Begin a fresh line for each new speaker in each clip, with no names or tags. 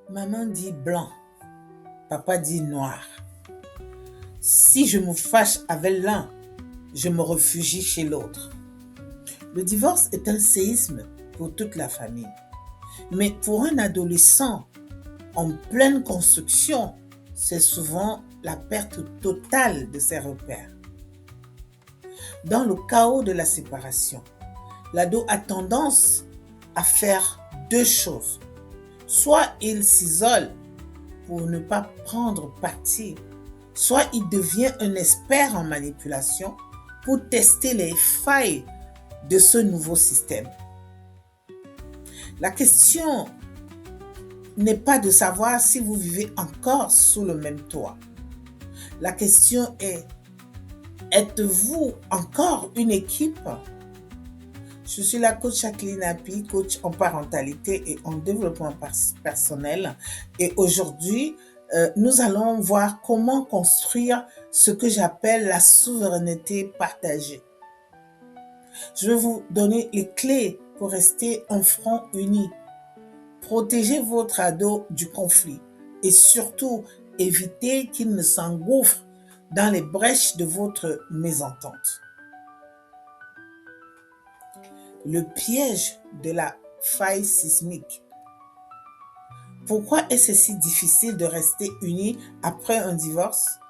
Maman dit blanc, papa dit noir. Si je me fâche avec l'un, je me réfugie chez l'autre. Le divorce est un séisme pour toute la famille. Mais pour un adolescent en pleine construction, c'est souvent la perte totale de ses repères. Dans le chaos de la séparation, l'ado a tendance à faire deux choses. Soit il s'isole pour ne pas prendre parti, soit il devient un expert en manipulation pour tester les failles de ce nouveau système. La question n'est pas de savoir si vous vivez encore sous le même toit. La question est, êtes-vous encore une équipe? Je suis la coach Jacqueline Api, coach en parentalité et en développement personnel. Et aujourd'hui, nous allons voir comment construire ce que j'appelle la souveraineté partagée. Je vais vous donner les clés pour rester un front uni. Protégez votre ado du conflit et surtout évitez qu'il ne s'engouffre dans les brèches de votre mésentente. Le piège de la faille sismique. Pourquoi est-ce si difficile de rester unis après un divorce?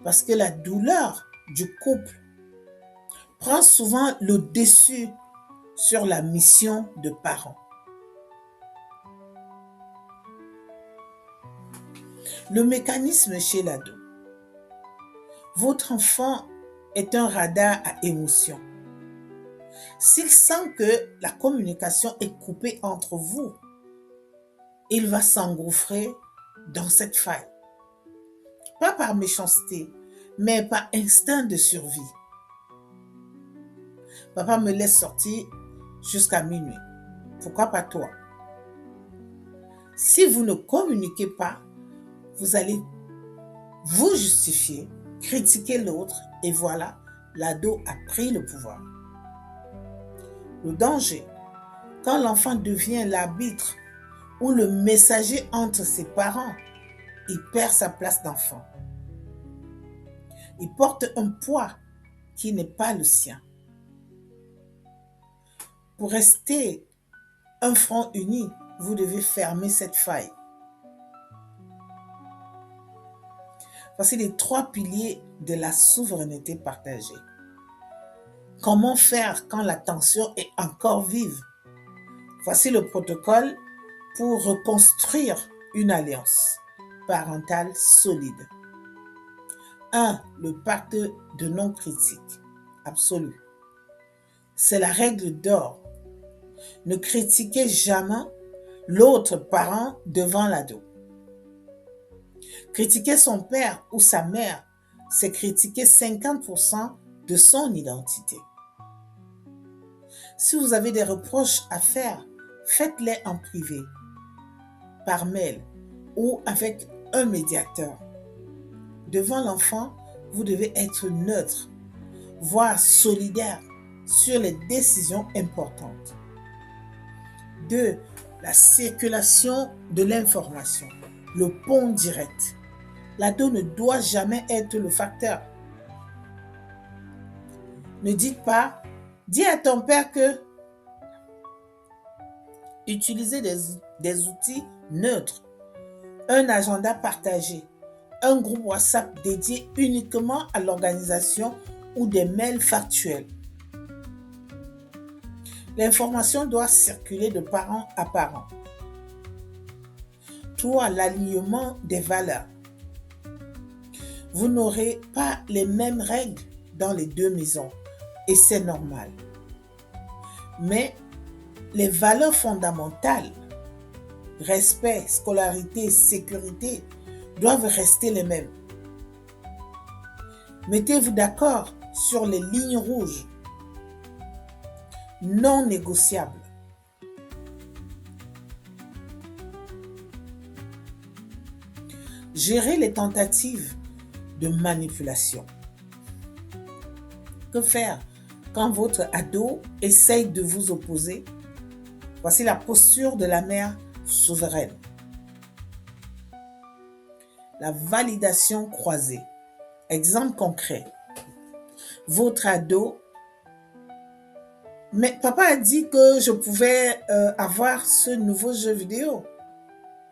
Parce que la douleur du couple prend souvent le dessus sur la mission de parent. Le mécanisme chez l'ado. Votre enfant est un radar à émotion. S'il sent que la communication est coupée entre vous, il va s'engouffrer dans cette faille. Pas par méchanceté, mais par instinct de survie. Papa me laisse sortir jusqu'à minuit. Pourquoi pas toi? Si vous ne communiquez pas, vous allez vous justifier, critiquer l'autre et voilà, l'ado a pris le pouvoir. Le danger, quand l'enfant devient l'arbitre ou le messager entre ses parents, il perd sa place d'enfant. Il porte un poids qui n'est pas le sien. Pour rester un front uni, vous devez fermer cette faille. Voici les 3 piliers de la souveraineté partagée. Comment faire quand la tension est encore vive? Voici le protocole pour reconstruire une alliance parentale solide. 1. Le pacte de non-critique absolu. C'est la règle d'or. Ne critiquez jamais l'autre parent devant l'ado. Critiquer son père ou sa mère, c'est critiquer 50% de son identité. Si vous avez des reproches à faire, faites-les en privé, par mail ou avec un médiateur. Devant l'enfant, vous devez être neutre, voire solidaire sur les décisions importantes. 2. La circulation de l'information, le pont direct. L'ado ne doit jamais être le facteur. Ne dites pas, dis à ton père que utilisez des outils neutres, un agenda partagé, un groupe WhatsApp dédié uniquement à l'organisation ou des mails factuels. L'information doit circuler de parent à parent. 3. L'alignement des valeurs. Vous n'aurez pas les mêmes règles dans les deux maisons et c'est normal. Mais les valeurs fondamentales, respect, scolarité, sécurité, doivent rester les mêmes. Mettez-vous d'accord sur les lignes rouges, non négociables. Gérez les tentatives de manipulation. Que faire quand votre ado essaye de vous opposer? Voici la posture de la mère souveraine. la validation croisée. Exemple concret. Votre ado, mais papa a dit que je pouvais avoir ce nouveau jeu vidéo.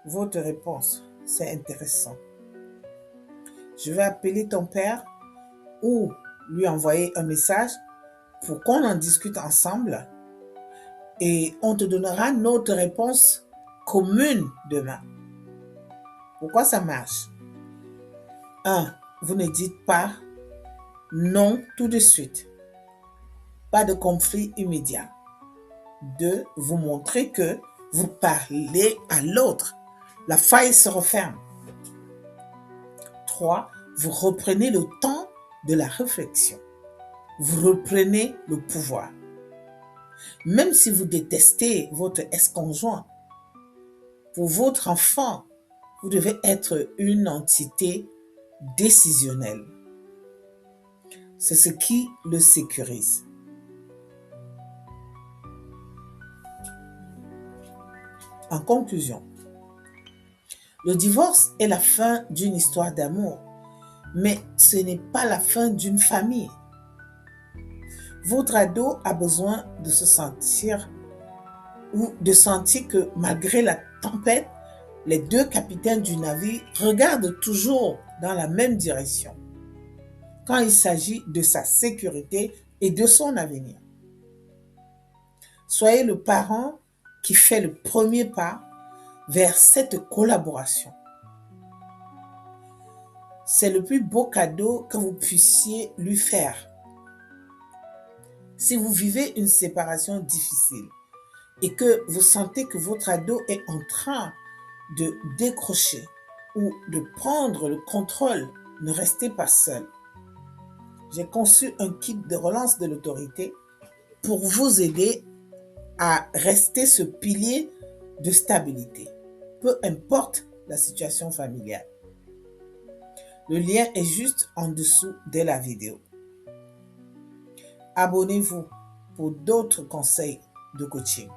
Votre réponse, c'est intéressant. Je vais appeler ton père ou lui envoyer un message pour qu'on en discute ensemble et on te donnera notre réponse commune demain. Pourquoi ça marche? 1. Vous ne dites pas non tout de suite. Pas de conflit immédiat. 2. Vous montrez que vous parlez à l'autre. La faille se referme. 3. Vous reprenez le temps de la réflexion. Vous reprenez le pouvoir. Même si vous détestez votre ex-conjoint, pour votre enfant, vous devez être une entité décisionnelle. C'est ce qui le sécurise. En conclusion, le divorce est la fin d'une histoire d'amour, mais ce n'est pas la fin d'une famille. Votre ado a besoin de se sentir ou de sentir que malgré la tempête, les deux capitaines du navire regardent toujours dans la même direction quand il s'agit de sa sécurité et de son avenir. Soyez le parent qui fait le premier pas vers cette collaboration. C'est le plus beau cadeau que vous puissiez lui faire. Si vous vivez une séparation difficile et que vous sentez que votre ado est en train de décrocher ou de prendre le contrôle, ne restez pas seul. J'ai conçu un kit de relance de l'autorité pour vous aider à rester ce pilier de stabilité, peu importe la situation familiale. Le lien est juste en dessous de la vidéo. Abonnez-vous pour d'autres conseils de coaching.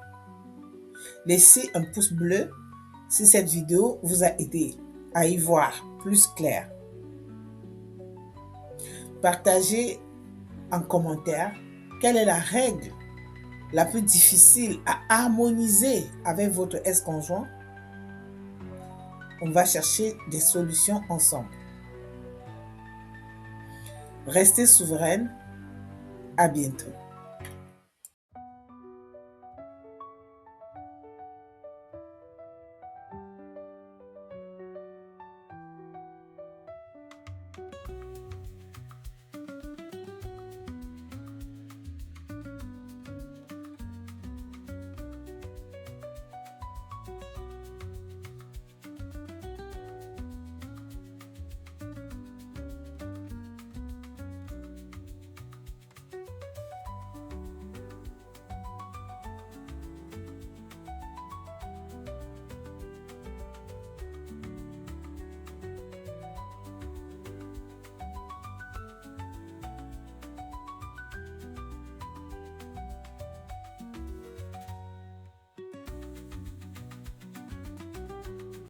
Laissez un pouce bleu si cette vidéo vous a aidé à y voir plus clair. Partagez en commentaire quelle est la règle la plus difficile à harmoniser avec votre ex-conjoint. On va chercher des solutions ensemble. Restez souveraine. À bientôt.